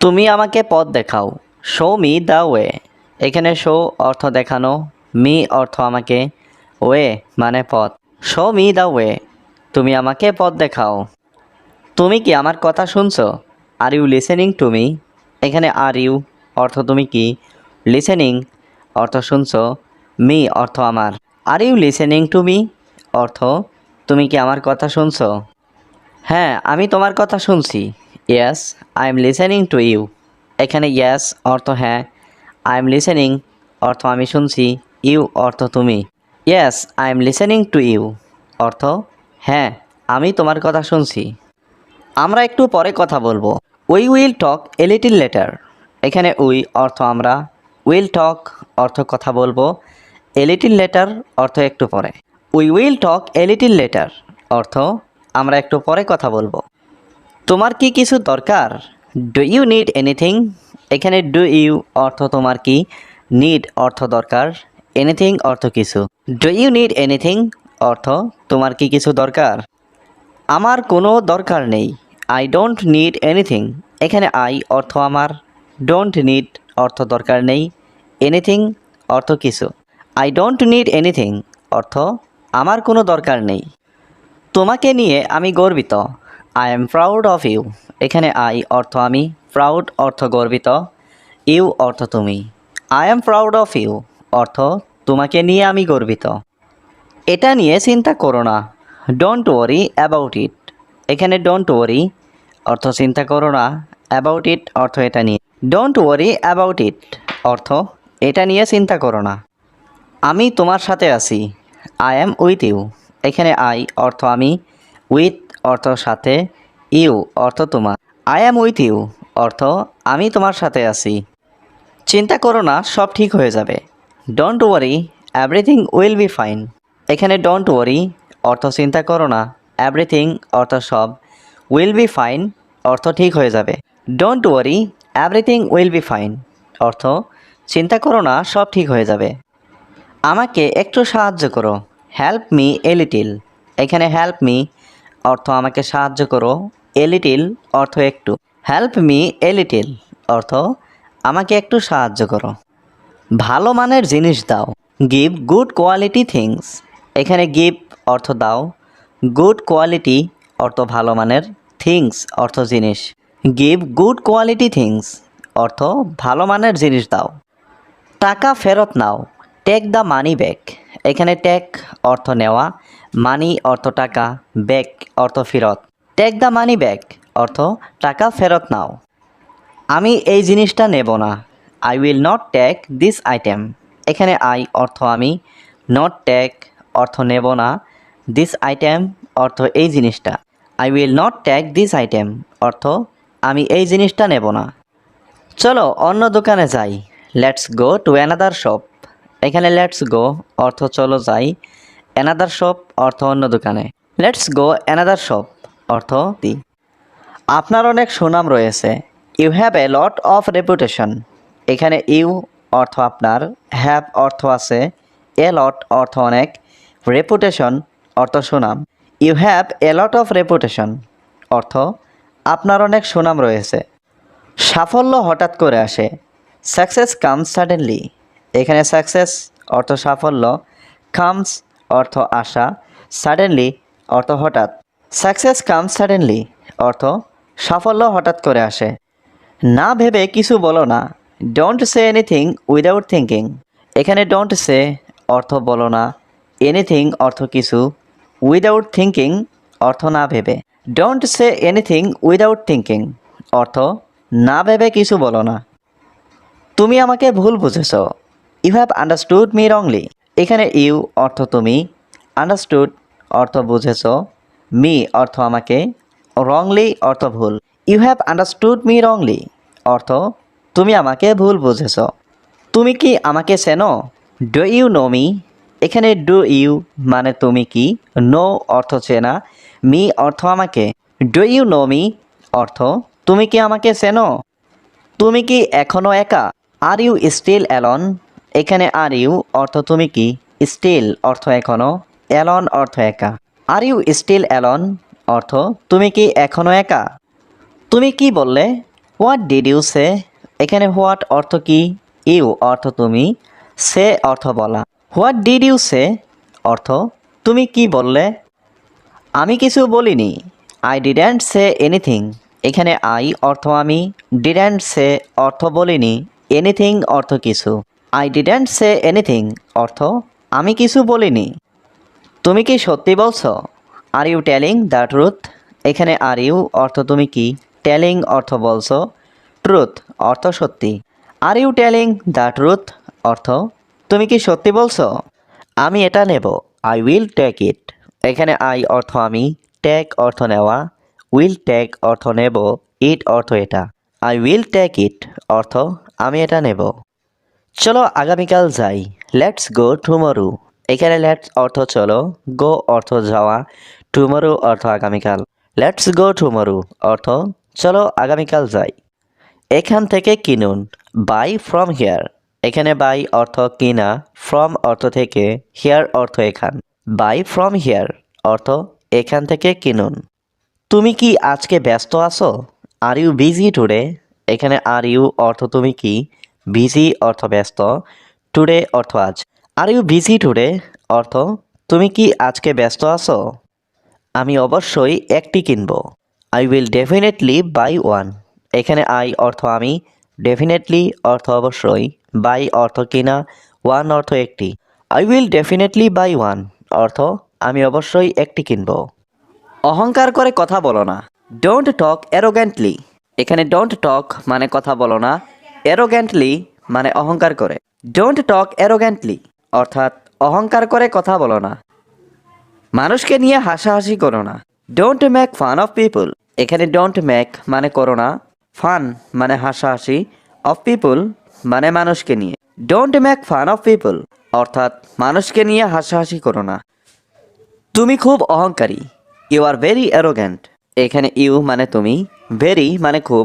তুমি আমাকে পথ দেখাও। Show me the way. এখানে শো অর্থ দেখানো, মি অর্থ আমাকে, ওয়ে মানে পথ। Show me the way. তুমি আমাকে পথ দেখাও। তুমি কি আমার কথা শুনছো? Are you listening to me. এখানে আর ইউ অর্থ তুমি কি, লিসেনিং অর্থ শুনছো, মি অর্থ আমার। Are you listening to me অর্থ তুমি কি আমার কথা শুনছো? হ্যাঁ, আমি তোমার কথা শুনছি। Yes, I am listening to you. এখানে ইয়েস অর্থ হ্যাঁ, আই এম লিসেনিং অর্থ আমি শুনছি, ইউ অর্থ তুমি। Yes, I am listening to you অর্থ হ্যাঁ, আমি তোমার কথা শুনছি। আমরা একটু পরে কথা বলবো। We will talk a little letter. এখানে উই অর্থ আমরা, উইল টক অর্থ কথা বলবো, এ লিটিল লেটার অর্থ একটু পরে। We will talk a little letter অর্থ আমরা একটু পরে কথা বলবো। তোমার কি কিছু দরকার? Do you need anything. এখানে ডু ইউ অর্থ তোমার কি, নিড অর্থ দরকার, এনিথিং অর্থ কিছু। ডু ইউ নিড এনিথিং অর্থ তোমার কি কিছু দরকার? আমার কোনো দরকার নেই। I don't need anything. এখানে আই অর্থ আমার, ডোন্ট নিড অর্থ দরকার নেই, এনিথিং অর্থ কিছু। আই ডোন্ট নিড এনিথিং অর্থ আমার কোনো দরকার নেই। তোমাকে নিয়ে আমি গর্বিত। I am proud of you. এখানে আই অর্থ আমি, প্রাউড অর্থ গর্বিত, ইউ অর্থ তুমি। I am proud of you অর্থ তোমাকে নিয়ে আমি গর্বিত। এটা নিয়ে চিন্তা করো না। Don't worry about it. এখানে ডোন্ট ওয়ারি অর্থ চিন্তা করো না, অ্যাবাউট ইট অর্থ এটা নিয়ে। ডোন্ট ওয়ারি অ্যাবাউট ইট অর্থ এটা নিয়ে চিন্তা করো না। আমি তোমার সাথে আছি। I am with you. এখানে আই অর্থ আমি, উইথ অর্থ সাথে, ইউ অর্থ তোমার। আই অ্যাম উইথ ইউ অর্থ আমি তোমার সাথে আছি। চিন্তা করো না, সব ঠিক হয়ে যাবে। Don't worry, everything will be fine. এখানে ডোন্ট ওয়ারি অর্থ চিন্তা করো না, এভরিথিং অর্থ সব, উইল বি ফাইন অর্থ ঠিক হয়ে যাবে। Don't worry, everything will be fine অর্থ চিন্তা করো না, সব ঠিক হয়ে যাবে। আমাকে একটু সাহায্য করো। Help me a little. এখানে হেল্প মি অর্থ আমাকে সাহায্য করো, এ লিটিল অর্থ একটু। হেল্প মি এ লিটিল অর্থ আমাকে একটু সাহায্য করো। ভালো মানের জিনিস দাও। Give good quality things. এখানে গিভ অর্থ দাও, গুড কোয়ালিটি অর্থ ভালো মানের, থিংস অর্থ জিনিস। গিভ গুড কোয়ালিটি থিংস অর্থ ভালো মানের জিনিস দাও। টাকা ফেরত নাও। Take the money back. এখানে টেক অর্থ নেওয়া, মানি অর্থ টাকা, ব্যাক অর্থ ফেরত। টেক দ্য মানি ব্যাক অর্থ টাকা ফেরত নাও। আমি এই জিনিসটা নেব না। I will not take this item. এখানে আই অর্থ আমি, নট টেক অর্থ নেব না, দিস আইটেম অর্থ এই জিনিসটা। I will not take this item অর্থ আমি এই জিনিসটা নেব না। চলো অন্য দোকানে যাই। Let's go to another shop. এখানে লেটস গো অর্থ চলো যাই, অ্যানাদার শপ অর্থ অন্য দোকানে। লেটস গো অ্যানাদার শপ অর্থ দি। আপনার অনেক সুনাম রয়েছে। You have a lot of reputation. এখানে ইউ অর্থ আপনার, হ্যাভ অর্থ আছে, এ লট অর্থ অনেক, রেপুটেশন অর্থ সুনাম। You have a lot of reputation অর্থ আপনার অনেক সুনাম রয়েছে। সাফল্য হঠাৎ করে আসে। Success comes suddenly. এখানে সাকসেস অর্থ সাফল্য, কামস অর্থ আসা, সাডেনলি অর্থ হঠাৎ। সাকসেস কামস সাডেনলি অর্থ সাফল্য হঠাৎ করে আসে। না ভেবে কিছু বলো না। Don't say anything without thinking. এখানে ডোন্ট সে অর্থ বলো না, এনিথিং অর্থ কিছু, উইদাউট থিঙ্কিং অর্থ না ভেবে। Don't say anything without thinking অর্থ না ভেবে কিছু বলো না। তুমি আমাকে ভুল বুঝেছ। You have understood me wrongly. এখানে ইউ অর্থ তুমি, আন্ডারস্টুড অর্থ বুঝেছ, মি অর্থ আমাকে, রংলি অর্থ ভুল। You have understood me wrongly অর্থ তুমি আমাকে ভুল বুঝেছ। তুমি কি আমাকে চেনো? Do you know me. এখানে ডু ইউ মানে তুমি কি, নো অর্থ চেনা, মি অর্থ আমাকে। ডু ইউ নো মি অর্থ তুমি কি আমাকে চেনো? তুমি কি এখনও একা? Are you still alone. এখানে আর ইউ অর্থ তুমি কি, স্টিল অর্থ এখনও, অ্যালন অর্থ একা। আর ইউ স্টিল অ্যালন অর্থ তুমি কি এখনও একা? তুমি কি বললে? হোয়াট ডিড ইউ সে? এখানে হোয়াট অর্থ কি, ইউ অর্থ তুমি, সে অর্থ বলা। হোয়াট ডিড ইউ সে অর্থ তুমি কি বললে। আমি কিছু বলিনি, আই ডিডেন্ট সে এনিথিং। এখানে আই অর্থ আমি, ডিডেন্ট সে অর্থ বলিনি, এনিথিং অর্থ কিছু। আই ডিডেন্ট সে এনিথিং অর্থ আমি কিছু বলিনি। তুমি কি সত্যি বলছো? Are you telling the truth? এখানে আর ইউ অর্থ তুমি কি, টেলিং অর্থ বলছো, ট্রুথ অর্থ সত্যি। Are you telling the truth অর্থ তুমি কি সত্যি বলছো? আমি এটা নেব, আই উইল টেক ইট। এখানে আই অর্থ আমি, টেক অর্থ নেওয়া, উইল টেক অর্থ নেব, ইট অর্থ এটা। আই উইল টেক ইট অর্থ আমি এটা নেব। চলো আগামীকাল যাই, লেটস গো টুমরো। এখানে লেটস অর্থ চলো, গো অর্থ যাওয়া, টুমরো অর্থ আগামীকাল। লেটস গো টুমরো অর্থ চলো আগামীকাল যাই। এখান থেকে কিনুন, বাই ফ্রম হিয়ার। এখানে বাই অর্থ কিনা, ফ্রম অর্থ থেকে, হিয়ার অর্থ এখান। বাই ফ্রম হিয়ার অর্থ এখান থেকে কিনুন। তুমি কি আজকে ব্যস্ত আছো? Are you busy today? এখানে আর ইউ অর্থ তুমি কি, বিজি অর্থ ব্যস্ত, টুডে অর্থ আজ। আর ইউ বিজি টুডে অর্থ তুমি কি আজকে ব্যস্ত আছো? আমি অবশ্যই একটি কিনব, I will definitely buy one. এখানে আই অর্থ আমি, ডেফিনেটলি অর্থ অবশ্যই, বাই অর্থ কিনা, ওয়ান অর্থ একটি। I will definitely buy one অর্থ আমি অবশ্যই একটি কিনব। অহংকার করে কথা বলো না, ডোন্ট টক অ্যারোগ্যান্টলি। এখানে ডোন্ট টক মানে কথা বলো না, অ্যারোগ্যান্টলি মানে অহংকার করে। ডোন্ট টক অ্যারোগ্যান্টলি অর্থাৎ অহংকার করে কথা বলো না। মানুষকে নিয়ে হাসাহাসি করো না, don't make fun of people. এখানে ডোন্ট মেক মানে করো না, ফান মানে হাসাহাসি, অফ পিপল মানে মানুষকে নিয়ে। Don't make fun of people অর্থাৎ মানুষকে নিয়ে হাসাহাসি করো না। তুমি খুব অহংকারী, ইউ আর ভেরি অ্যারোগ্যান্ট। এখানে ইউ মানে তুমি, ভেরি মানে খুব,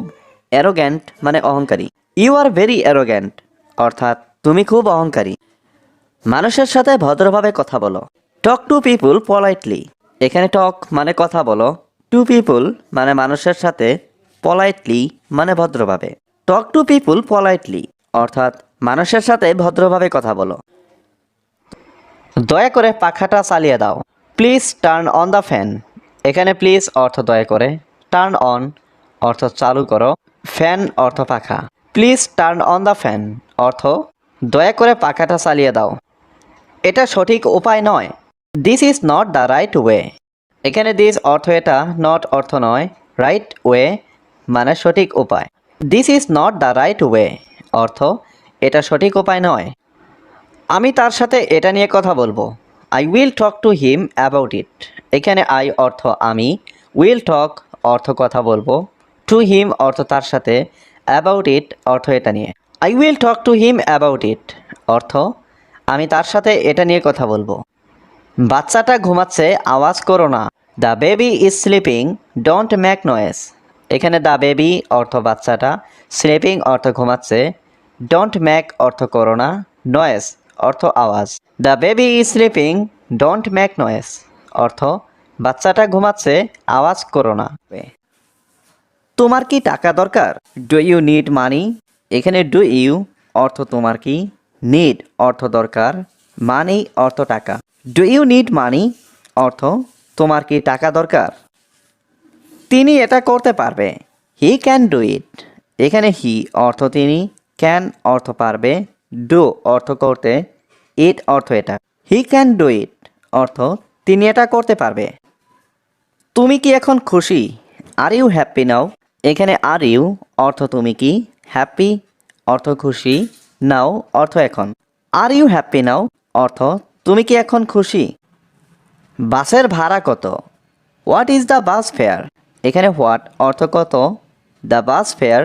অ্যারোগ্যান্ট মানে অহংকারী। ইউ আর ভেরি অ্যারোগ্যান্ট অর্থাৎ তুমি খুব অহংকারী। মানুষের সাথে ভদ্রভাবে কথা বলো, টক টু পিপুল পলাইটলি। এখানে টক মানে কথা বলো, টু পিপুল মানে মানুষের সাথে, পলাইটলি মানে ভদ্রভাবে। টক টু পিপুল পলাইটলি অর্থাৎ মানুষের সাথে ভদ্রভাবে কথা বলো। দয়া করে পাখাটা চালিয়ে দাও, please turn on the fan. এখানে প্লিজ অর্থ দয়া করে, টার্ন অন অর্থ চালু করো, ফ্যান অর্থ পাখা। Please turn on the fan অর্থ দয়া করে পাখাটা চালিয়ে দাও। এটা সঠিক উপায় নয়, this is not the right way. এখানে দিস অর্থ এটা, নট অর্থ নয়, রাইট ওয়ে মানে সঠিক উপায়। This is not the right way অর্থ এটা সঠিক উপায় নয়। আমি তার সাথে এটা নিয়ে কথা বলবো, I will talk to him about it. এখানে আই অর্থ আমি, উইল টক অর্থ কথা বলবো, টু হিম অর্থ তার সাথে, অ্যাবাউট ইট অর্থ এটা নিয়ে। I will talk to him about it অর্থ আমি তার সাথে এটা নিয়ে কথা বলবো। বাচ্চাটা ঘুমাচ্ছে, আওয়াজ করো না, the baby is sleeping, don't make noise. এখানে দ্য বেবি অর্থ বাচ্চাটা, স্লিপিং অর্থ ঘুমাচ্ছে, ডোন্ট মেক অর্থ করো না, নয়েজ অর্থ আওয়াজ। The baby is sleeping, don't make noise অর্থ বাচ্চাটা ঘুমাচ্ছে, আওয়াজ করো না। তোমার কি টাকা দরকার? Do you need money? এখানে ডু ইউ অর্থ তোমার কি, নিড অর্থ দরকার, মানি অর্থ টাকা। ডু ইউ নিড মানি অর্থ তোমার কি টাকা দরকার? তিনি এটা করতে পারবে, হি ক্যান ডু ইট। এখানে হি অর্থ তিনি, ক্যান অর্থ পারবে, ডু অর্থ করতে, ইট অর্থ এটা। হি ক্যান ডু ইট অর্থ তিনি এটা করতে পারবে। তুমি কি এখন খুশি? Are you happy now? এখানে আর ইউ অর্থ তুমি কি, হ্যাপি অর্থ খুশি, নাও অর্থ এখন। আর ইউ হ্যাপি নাও অর্থ তুমি কি এখন খুশি? বাসের ভাড়া কত? What is the bus fair? এখানে হোয়াট অর্থ কত, দ্য বাস ফেয়ার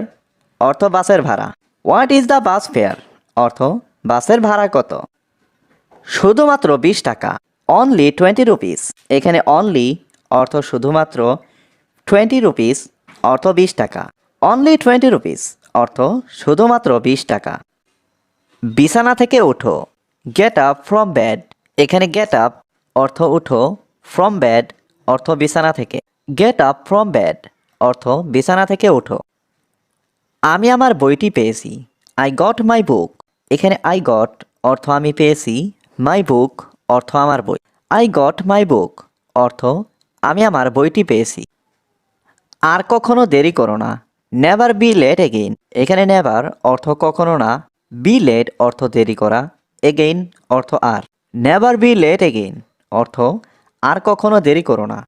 অর্থ বাসের ভাড়া। What is the bus fair অর্থ বাসের ভাড়া কত? শুধুমাত্র 20 টাকা, অনলি 20 রুপিস। এখানে অনলি অর্থ শুধুমাত্র, 20 রুপিস অর্থ 20 টাকা। অনলি 20 রুপিস অর্থ শুধুমাত্র 20 টাকা। বিছানা থেকে ওঠো, গেট আপ ফ্রম বেড। এখানে গেট আপ অর্থ উঠো, ফ্রম বেড অর্থ বিছানা থেকে। গেট আপ ফ্রম বেড অর্থ বিছানা থেকে ওঠো। আমি আমার বইটি পেয়েছি। আই গট মাই বুক। এখানে আই গট অর্থ আমি পেয়েছি, মাই বুক অর্থ আমার বই। আই গট মাই বুক অর্থ আমি আমার বইটি পেয়েছি। আর কখনো দেরি করো না। Never be late again. এখানে নেভার অর্থ কখনো না, বি লেট অর্থ দেরি করা, এগেইন অর্থ আর। নেভার বি লেট এগেইন অর্থ আর কখনো দেরি করো না।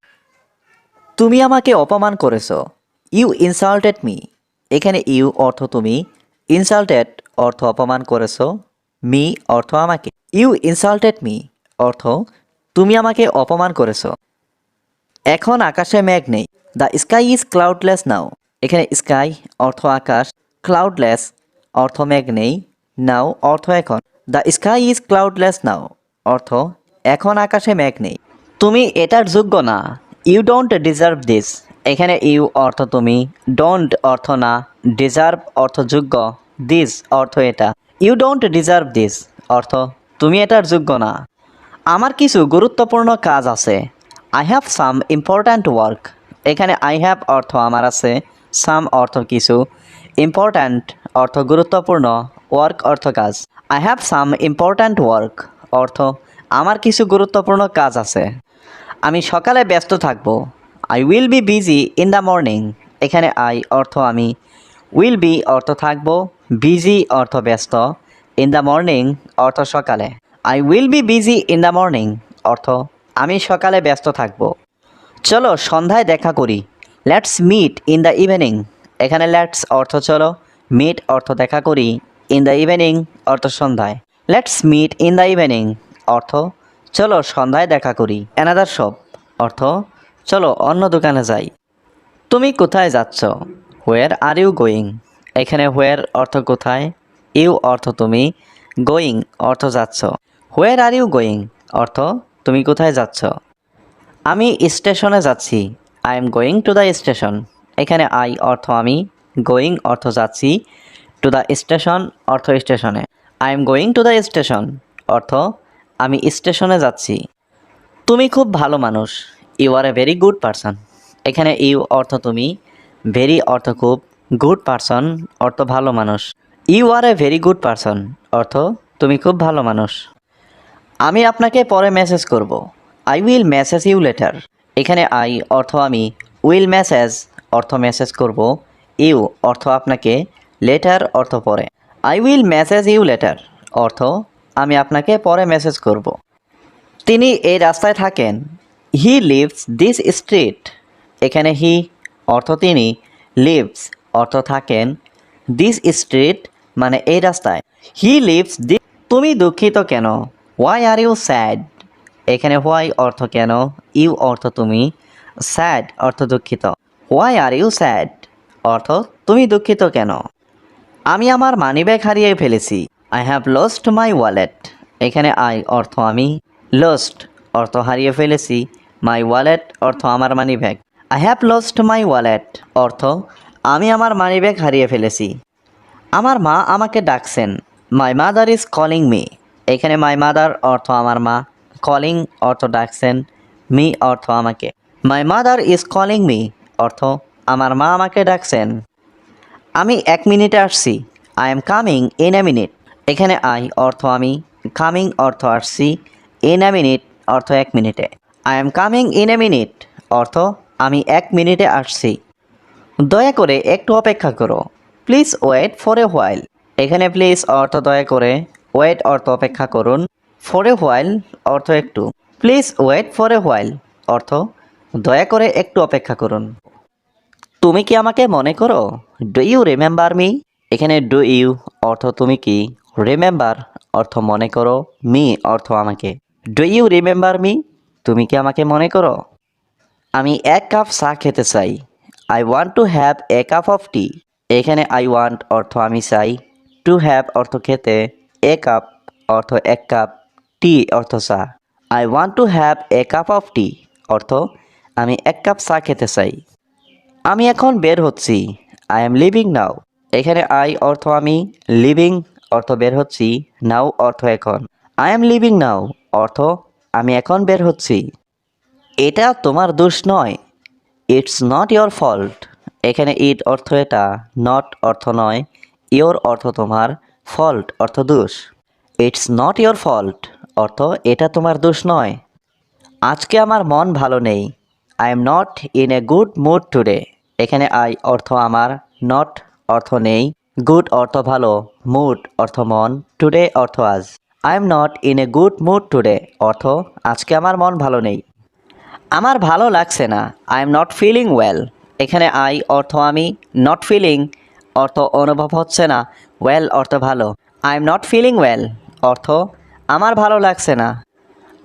তুমি আমাকে অপমান করেছো। You insulted me. এখানে ইউ অর্থ তুমি, ইনসাল্টেড অর্থ অপমান করেছো, মি অর্থ আমাকে। ইউ ইনসাল্টেড মি অর্থ তুমি আমাকে অপমান করেছো। এখন আকাশে মেঘ নেই। দ্য স্কাই ইজ ক্লাউডলেস নাও। এখানে স্কাই অর্থ আকাশ, ক্লাউডলেস অর্থ মেঘ নেই, নাও অর্থ এখন। The sky is cloudless now অর্থ এখন আকাশে মেঘ নেই। তুমি এটার যোগ্য না। You don't deserve this. এখানে ইউ অর্থ তুমি, ডোন্ট অর্থ না, ডিজার্ভ অর্থ যোগ্য, দিস অর্থ এটা। ইউ ডোন্ট ডিজার্ভ দিস অর্থ তুমি এটার যোগ্য না। আমার কিছু গুরুত্বপূর্ণ কাজ আছে। I have some important work. এখানে আই হ্যাভ অর্থ আমার আছে, সাম অর্থ কিছু, ইম্পর্ট্যান্ট অর্থ গুরুত্বপূর্ণ, ওয়ার্ক অর্থ কাজ। I have some important work অর্থ আমার কিছু গুরুত্বপূর্ণ কাজ আছে। আমি সকালে ব্যস্ত থাকব। I will be busy in the morning. এখানে আই অর্থ আমি, উইল বি অর্থ থাকব, বিজি অর্থ ব্যস্ত, ইন দ্য মর্নিং অর্থ সকালে। I will be busy in the morning অর্থ আমি সকালে ব্যস্ত থাকব। চলো সন্ধ্যায় দেখা করি। Let's meet in the evening. এখানে লেটস অর্থ চলো, মিট অর্থ দেখা করি, ইন দ্য ইভিনিং অর্থ সন্ধ্যায়। Let's meet in the evening অর্থ চলো সন্ধ্যায় দেখা করি। অ্যানাদার শপ অর্থ চলো অন্য দোকানে যাই। তুমি কোথায় যাচ্ছ? হোয়ার আর ইউ গোয়িং। এখানে হোয়ার অর্থ কোথায়, ইউ অর্থ তুমি, গোয়িং অর্থ যাচ্ছ। হোয়ার আর ইউ গোয়িং অর্থ তুমি কোথায় যাচ্ছ। আমি স্টেশনে যাচ্ছি। I am going to the station. এখানে আই অর্থ আমি, গোয়িং অর্থ যাচ্ছি, টু দ্য স্টেশন অর্থ স্টেশনে। I am going to the station অর্থ আমি স্টেশনে যাচ্ছি। তুমি খুব ভালো মানুষ। You are a very good person. এখানে ইউ অর্থ তুমি, ভেরি অর্থ খুব, গুড পারসন অর্থ ভালো মানুষ। You are a very good person অর্থ তুমি খুব ভালো মানুষ। আমি আপনাকে পরে মেসেজ করব। I will message you later. এখানে আই অর্থ আমি, উইল মেসেজ অর্থ মেসেজ করব, ইউ অর্থ আপনাকে, লেটার অর্থ পরে। I will message you later অর্থ আমি আপনাকে পরে মেসেজ করব। তিনি এই রাস্তায় থাকেন। হি লিভস দিস স্ট্রিট। এখানে হি অর্থ তিনি, লিভস অর্থ থাকেন, দিস স্ট্রিট মানে এই রাস্তায়। He lives this. তুমি দুঃখিত কেন? Why are you sad. এখানে হোয়াই অর্থ কেন, ইউ অর্থ তুমি, স্যাড অর্থ দুঃখিত। হোয়াই আর ইউ স্যাড অর্থ তুমি দুঃখিত কেন? আমি আমার মানিব্যাগ হারিয়ে ফেলেছি। I have lost my wallet. এখানে আই অর্থ আমি, লস্ট অর্থ হারিয়ে ফেলেছি, মাই ওয়ালেট অর্থ আমার money bag. I have lost my wallet অর্থ আমি আমার মানিব্যাগ হারিয়ে ফেলেছি। আমার মা আমাকে ডাকছেন। My mother is calling me. এখানে মাই মাদার অর্থ আমার মা, কলিং অর্থ ডাকছেন, মি অর্থ আমাকে। My mother is calling me অর্থ আমার মা আমাকে ডাকছেন। আমি 1 মিনিটে আসছি। I am coming in a minute. এখানে আই অর্থ আমি, কামিং অর্থ আসছি, ইন এ মিনিট অর্থ 1 মিনিটে। I am coming in a minute অর্থ আমি 1 মিনিটে আসছি। দয়া করে একটু অপেক্ষা করো। Please wait for a while. এখানে প্লিজ অর্থ দয়া করে, ওয়েট অর্থ অপেক্ষা করুন, ফর এ হোয়াইল অর্থ একটু। Please wait for a while অর্থ দয়া করে একটু অপেক্ষা করুন। তুমি কি আমাকে মনে করো? Do you remember me. এখানে ডু ইউ অর্থ তুমি কি, রিমেম্বার অর্থ মনে করো, মি অর্থ আমাকে। Do you remember me. তুমি কি আমাকে মনে করো? আমি 1 কাপ চা খেতে চাই। I want to have a cup of tea. এখানে আই ওয়ান্ট অর্থ আমি চাই, টু হ্যাভ অর্থ খেতে, এ কাপ অর্থ 1 কাপ, টি অর্থ চা। I want to have a cup of tea অর্থ আমি 1 কাপ চা খেতে চাই। আমি এখন বের হচ্ছি। আই এম লিভিং নাও। এখানে আই অর্থ আমি, লিভিং অর্থ বের হচ্ছি, নাও অর্থ এখন। আই এম লিভিং নাও অর্থ আমি এখন বের হচ্ছি। এটা তোমার দোষ নয়। It's not your fault. এখানে ইট অর্থ এটা, নট অর্থ নয়, ইয়োর অর্থ তোমার, ফল্ট অর্থ দোষ। ইটস নট ইয়োর ফল্ট অর্থ এটা তোমার দোষ নয়। আজকে আমার মন ভালো নেই, I am not in a good mood today. এখানে আই অর্থ আমার, নট অর্থ নেই, গুড অর্থ ভালো, মুড অর্থ মন, টুডে অর্থ আজ। I am not in a good mood today অর্থ আজকে আমার মন ভালো নেই। আমার ভালো লাগছে না, I am not feeling well. এখানে আই অর্থ আমি, নট ফিলিং অর্থ অনুভব হচ্ছে না, ওয়েল অর্থ ভালো। I am not feeling well অর্থ আমার ভালো লাগছে না।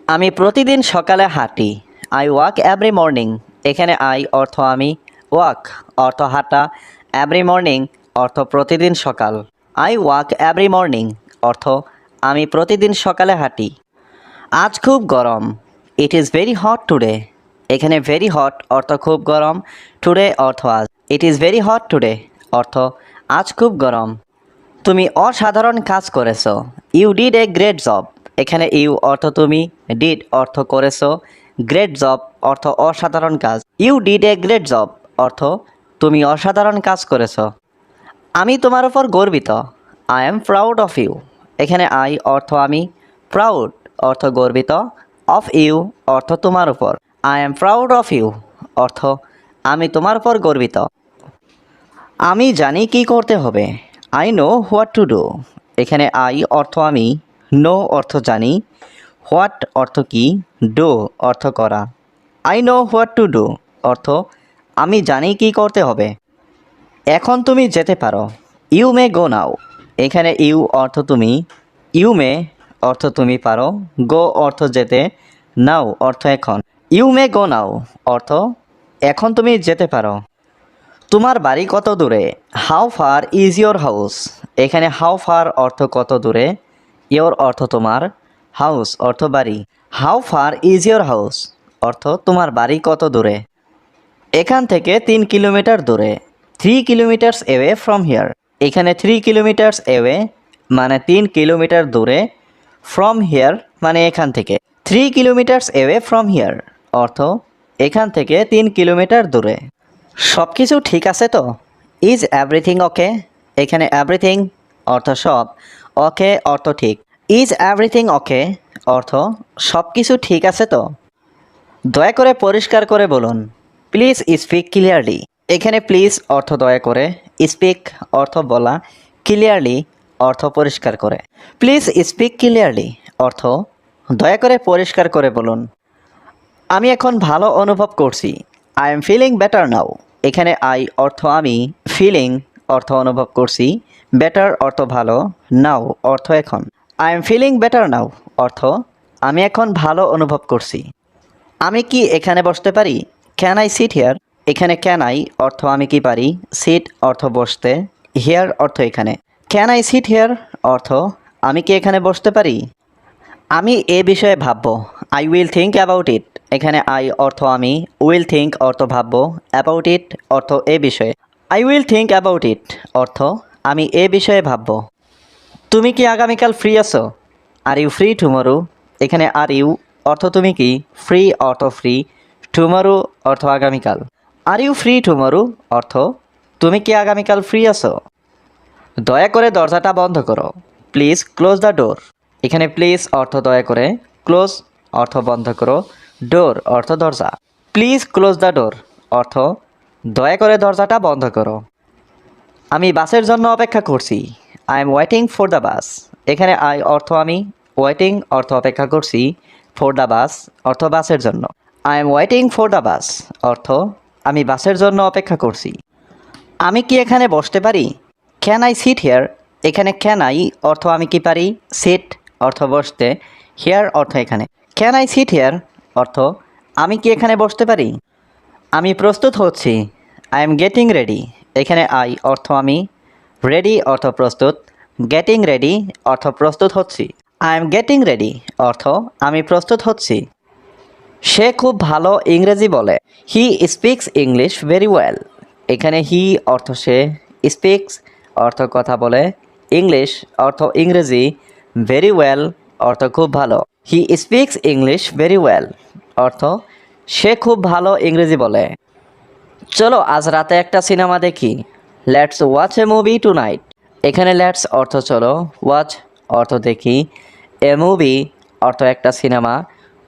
আমি প্রতিদিন সকালে হাঁটি, আই ওয়াক এভরি মর্নিং। এখানে আই অর্থ আমি, ওয়াক অর্থ হাঁটা, এভরি মর্নিং অর্থ প্রতিদিন সকাল। আই ওয়াক এভরি মর্নিং অর্থ আমি প্রতিদিন সকালে হাঁটি। আজ খুব গরম, it is very hot today. এখানে ভেরি হট অর্থ খুব গরম, টুডে অর্থ আজ। It is very hot today অর্থ আজ খুব গরম। তুমি অসাধারণ কাজ করেছো, you did a great job. এখানে ইউ অর্থ তুমি, ডিড অর্থ করেছো, গ্রেট জব অর্থ অসাধারণ কাজ। You did a great job অর্থ তুমি অসাধারণ কাজ করেছো। আমি তোমার উপর গর্বিত, I am proud of you. এখানে আই অর্থ আমি, প্রাউড অর্থ গর্বিত, অফ ইউ অর্থ তোমার উপর। I am proud of you অর্থ আমি তোমার উপর গর্বিত। আমি জানি কি করতে হবে, I know what to do. এখানে আই অর্থ আমি, নো অর্থ জানি, হোয়াট অর্থ কি, ডু অর্থ করা। I know what to do অর্থ আমি জানি কি করতে হবে। এখন তুমি যেতে পারো, ইউ মে গো নাও। এখানে ইউ অর্থ তুমি, ইউ মে অর্থ তুমি পারো, গো অর্থ যেতে, নাও অর্থ এখন। ইউ মে গো নাও অর্থ এখন তুমি যেতে পারো। তোমার বাড়ি কত দূরে, how far is your house. এখানে হাউ ফার অর্থ কত দূরে, ইয়োর অর্থ তোমার, হাউস অর্থ বাড়ি। How far is your house অর্থ তোমার বাড়ি কত দূরে। এখান থেকে 3 কিলোমিটার দূরে, 3 কিলোমিটার্স এওয়ে ফ্রম হিয়ার। এখানে 3 কিলোমিটার্স এওয়ে মানে 3 কিলোমিটার দূরে, ফ্রম হিয়ার মানে এখান থেকে। 3 কিলোমিটার্স এওয়ে ফ্রম হিয়ার অর্থ এখান থেকে 3 কিলোমিটার দূরে। সব কিছু ঠিক আছে তো, ইজ এভরিথিং ওকে। এখানে এভরিথিং অর্থ সব, ওকে অর্থ ঠিক। ইজ এভরিথিং ওকে অর্থ সব কিছু ঠিক আছে তো। দয়া করে পরিষ্কার করে বলুন, প্লিজ স্পিক ক্লিয়ারলি। এখানে প্লিজ অর্থ দয়া করে, স্পিক অর্থ বলা, ক্লিয়ারলি অর্থ পরিষ্কার করে। প্লিজ স্পিক ক্লিয়ারলি অর্থ দয়া করে পরিষ্কার করে বলুন। আমি এখন ভালো অনুভব করছি, I am feeling better now. এখানে আই অর্থ আমি, ফিলিং অর্থ অনুভব করছি, বেটার অর্থ ভালো, নাও অর্থ এখন। I am feeling better now অর্থ আমি এখন ভালো অনুভব করছি। আমি কি এখানে বসতে পারি, ক্যান আই সিট হিয়ার। এখানে ক্যান আই অর্থ আমি কি পারি, সিট অর্থ বসতে, হিয়ার অর্থ এখানে। ক্যান আই সিট হিয়ার অর্থ আমি কি এখানে বসতে পারি। আমি এ বিষয়ে ভাববো, I will think about it. এখানে আই অর্থ আমি, উইল থিঙ্ক অর্থ ভাববো, অ্যাবাউট ইট অর্থ এ বিষয়ে। I will think about it অর্থ আমি এ বিষয়ে ভাববো। তুমি কি আগামীকাল ফ্রি আছো, আর ইউ ফ্রি টুমরো। এখানে আর ইউ অর্থ তুমি কি, ফ্রি অর্থ ফ্রি, টুমরো অর্থ আগামীকাল। আর ইউ ফ্রি টুমরো অর্থ তুমি কি আগামীকাল ফ্রি আছো। দয়া করে দরজাটা বন্ধ করো, প্লিজ ক্লোজ দ্য ডোর। এখানে প্লিজ অর্থ দয়া করে, ক্লোজ অর্থ বন্ধ করো, ডোর অর্থ দরজা। প্লিজ ক্লোজ দ্য ডোর অর্থ দয়া করে দরজাটা বন্ধ করো। আমি বাসের জন্য অপেক্ষা করছি, I am waiting for the bus. এখানে আই অর্থ আমি, ওয়েটিং অর্থ অপেক্ষা করছি, ফর দ্য বাস অর্থ বাসের জন্য। I am waiting for the bus অর্থ আমি বাসের জন্য অপেক্ষা করছি। আমি কি এখানে বসতে পারি, ক্যান আই সিট হিয়ার। এখানে ক্যান আই অর্থ আমি কি পারি, সিট অর্থ বসতে, হিয়ার অর্থ এখানে। ক্যান আই সিট হিয়ার অর্থ আমি কি এখানে বসতে পারি। আমি প্রস্তুত হচ্ছি, আই এম গেটিং রেডি। এখানে আই অর্থ আমি, রেডি অর্থ প্রস্তুত, গেটিং রেডি অর্থ প্রস্তুত হচ্ছি। আই এম গেটিং রেডি অর্থ আমি প্রস্তুত হচ্ছি। সে খুব ভালো ইংরেজি বলে, he speaks English very well. এখানে হি অর্থ সে, স্পিক্স অর্থ কথা বলে, ইংলিশ অর্থ ইংরেজি, ভেরি ওয়েল অর্থ খুব ভালো। He speaks English very well অর্থ সে খুব ভালো ইংরেজি বলে। চলো আজ রাতে একটা সিনেমা দেখি। Let's watch a movie tonight. এখানে লেটস অর্থ চলো, ওয়াচ অর্থ দেখি, এ মুভি অর্থ একটা সিনেমা,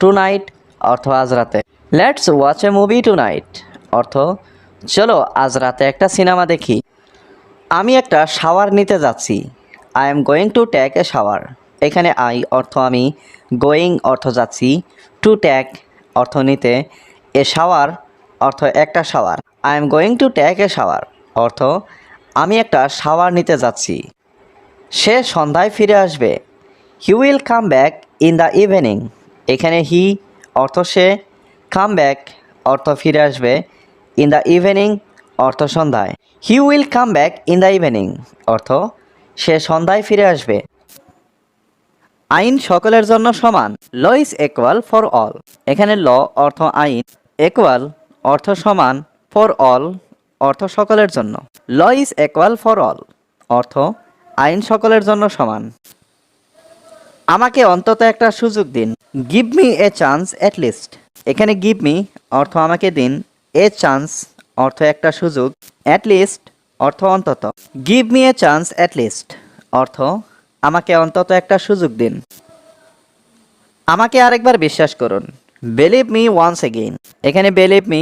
টু নাইট অর্থ আজ রাতে। Let's watch a movie tonight অর্থ চলো আজ রাতে একটা সিনেমা দেখি। আমি একটা শাওয়ার নিতে যাচ্ছি। I am going to take a shower. এখানে আই অর্থ আমি, গোয়িং অর্থ যাচ্ছি, টু টেক অর্থ নিতে, এ শাওয়ার অর্থ একটা shower. I am going to take a shower অর্থ আমি একটা শাওয়ার নিতে যাচ্ছি। সে সন্ধ্যায় ফিরে আসবে। He will come back in the evening. এখানে হি অর্থ সে, কাম ব্যাক অর্থ ফিরে আসবে, ইন দ্য ইভিনিং অর্থ সন্ধ্যায়। He will come back in the evening অর্থ সে সন্ধ্যায় ফিরে আসবে। আইন সকলের জন্য সমান। Law is equal for all. এখানে ল অর্থ আইন, ইকুয়াল অর্থ সমান, ফর অল অর্থ সকলের জন্য। Law is equal for all অর্থ আইন সকলের জন্য সমান। আমাকে অন্তত একটা সুযোগ দিন। Give me a chance at least. এখানে গিভ মি অর্থ আমাকে দিন, এ চান্স অর্থ একটা সুযোগ, অ্যাট লিস্ট অর্থ অন্তত। Give me a chance at least অর্থ আমাকে অন্তত একটা সুযোগ দিন। আমাকে আরেকবার বিশ্বাস করুন। Believe me once again. এখানে বিলিভ মি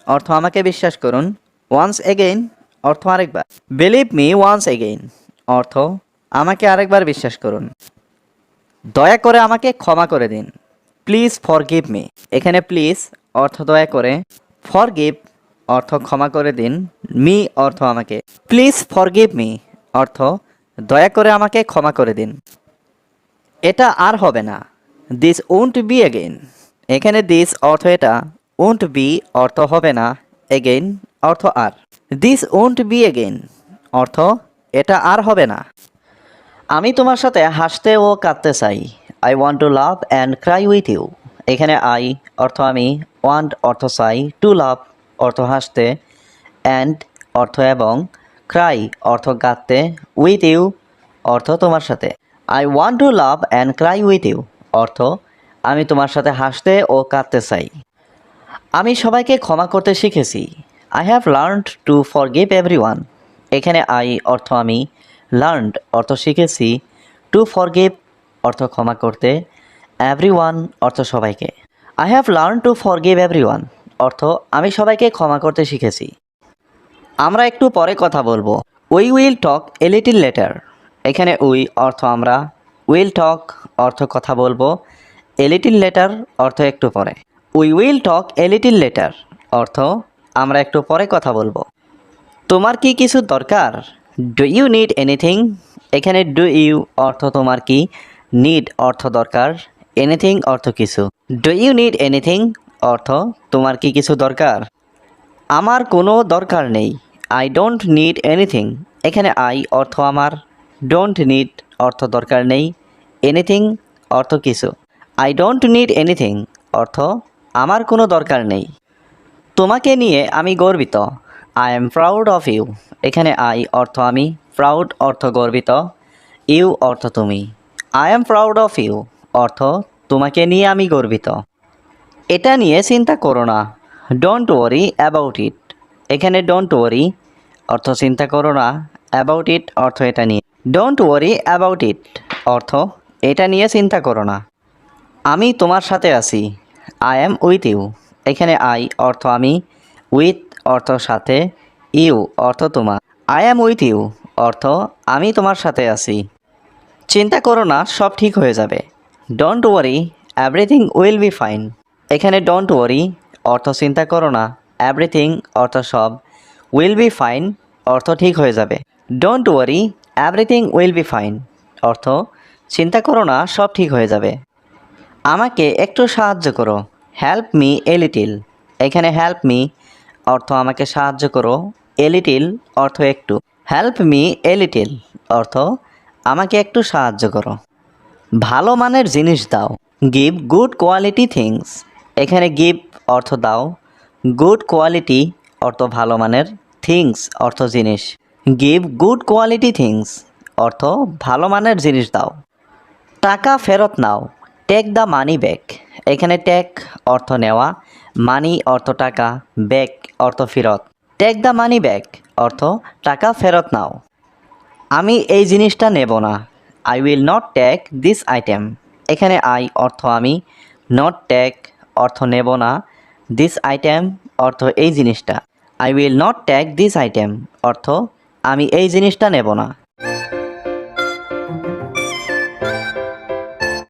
অর্থ আমাকে বিশ্বাস করুন, ওয়ান্স এগেইন অর্থ আরেকবার। বিলিভ মি ওয়ান্স এগেইন অর্থ আমাকে আরেকবার বিশ্বাস করুন। দয়া করে আমাকে ক্ষমা করে দিন। Please forgive me. এখানে প্লিজ অর্থ দয়া করে, ফরগিভ অর্থ ক্ষমা করে দিন, মি অর্থ আমাকে। প্লিজ ফরগিভ মি অর্থ দয়া করে আমাকে ক্ষমা করে দিন। এটা আর হবে না। This won't be again. এখানে দিস অর্থ এটা, ওন্ট বি অর্থ হবে না, এগেইন অর্থ আর। দিস ওন্ট বি এগেইন অর্থ এটা আর হবে না। আমি তোমার সাথে হাসতে ও কাঁদতে চাই। I want to love and cry with you. এখানে আই অর্থ আমি, ওয়ান্ট অর্থ চাই, টু লাভ অর্থ হাসতে, অ্যান্ড অর্থ এবং, ক্রাই অর্থ কাঁদতে, উইথ ইউ অর্থ তোমার সাথে। I want to love and cry with you অর্থ আমি তোমার সাথে হাসতে ও কাঁদতে চাই। আমি সবাইকে ক্ষমা করতে শিখেছি। I have learned two forgive everyone. এখানে আই অর্থ আমি, লার্নড অর্থ শিখেছি, টু ফরগিভ অর্থ ক্ষমা করতে, এভরিওয়ান অর্থ সবাইকে। I have learn to forgive everyone অর্থ আমি সবাইকে ক্ষমা করতে শিখেছি। আমরা একটু পরে কথা বলবো। We will talk a little letter. এখানে উই অর্থ আমরা, উইল টক অর্থ কথা বলবো, এ লিটিল লেটার অর্থ একটু পরে। We will talk a little letter অর্থ আমরা একটু পরে কথা বলবো। তোমার কি কিছু দরকার? Do you need anything. এখানে ডু ইউ অর্থ তোমার কি, নিড অর্থ দরকার, এনিথিং অর্থ কিছু। ডু ইউ নিড এনিথিং অর্থ তোমার কি কিছু দরকার। আমার কোনো দরকার নেই। I don't need anything. এখানে আই অর্থ আমার, ডোন্ট নিড অর্থ দরকার নেই, এনিথিং অর্থ কিছু। আই ডোন্ট নিড এনিথিং অর্থ আমার কোনো দরকার নেই। তোমাকে নিয়ে আমি গর্বিত। I am proud of you. এখানে আই অর্থ আমি, প্রাউড অর্থ গর্বিত, ইউ অর্থ তুমি। I am proud of you অর্থ তোমাকে নিয়ে আমি গর্বিত। এটা নিয়ে চিন্তা করো না। Don't worry about it. এখানে ডোন্ট ওয়ারি অর্থ চিন্তা করো না, অ্যাবাউট ইট অর্থ এটা নিয়ে। ডোন্ট ওয়ারি অ্যাবাউট ইট অর্থ এটা নিয়ে চিন্তা করো না। আমি তোমার সাথে আছি। I am with you. এখানে আই অর্থ আমি, উইথ অর্থ সাথে, ইউ অর্থ তোমার। আই অ্যাম উইথ ইউ অর্থ আমি তোমার সাথে আছি। চিন্তা করো না, সব ঠিক হয়ে যাবে। Don't worry everything will be fine. এখানে ডোন্ট ওয়ারি অর্থ চিন্তা করো না, এভরিথিং অর্থ সব, উইল বি ফাইন অর্থ ঠিক হয়ে যাবে। Don't worry everything will be fine অর্থ চিন্তা করো না, সব ঠিক হয়ে যাবে। আমাকে একটু সাহায্য করো। Help me a little. এখানে হেল্প মি অর্থ আমাকে সাহায্য করো, এ লিটিল অর্থ একটু। হেল্প মি এ লিটিল অর্থ আমাকে একটু সাহায্য করো। ভালো মানের জিনিস দাও। Give good quality things. এখানে গিভ অর্থ দাও, গুড কোয়ালিটি অর্থ ভালো মানের, থিংস অর্থ জিনিস। গিভ গুড কোয়ালিটি থিংস অর্থ ভালো মানের জিনিস দাও। টাকা ফেরত নাও। Take the money back. এখানে টেক অর্থ নেওয়া, মানি অর্থ টাকা, ব্যাক অর্থ ফেরত। টেক দ্য মানি ব্যাক অর্থ টাকা ফেরত নাও। আমি এই জিনিসটা নেব না। I will not take this item. এখানে আই অর্থ আমি, নট টেক অর্থ নেব না, দিস আইটেম অর্থ এই জিনিসটা। I will not take this item অর্থ আমি এই জিনিসটা নেব না।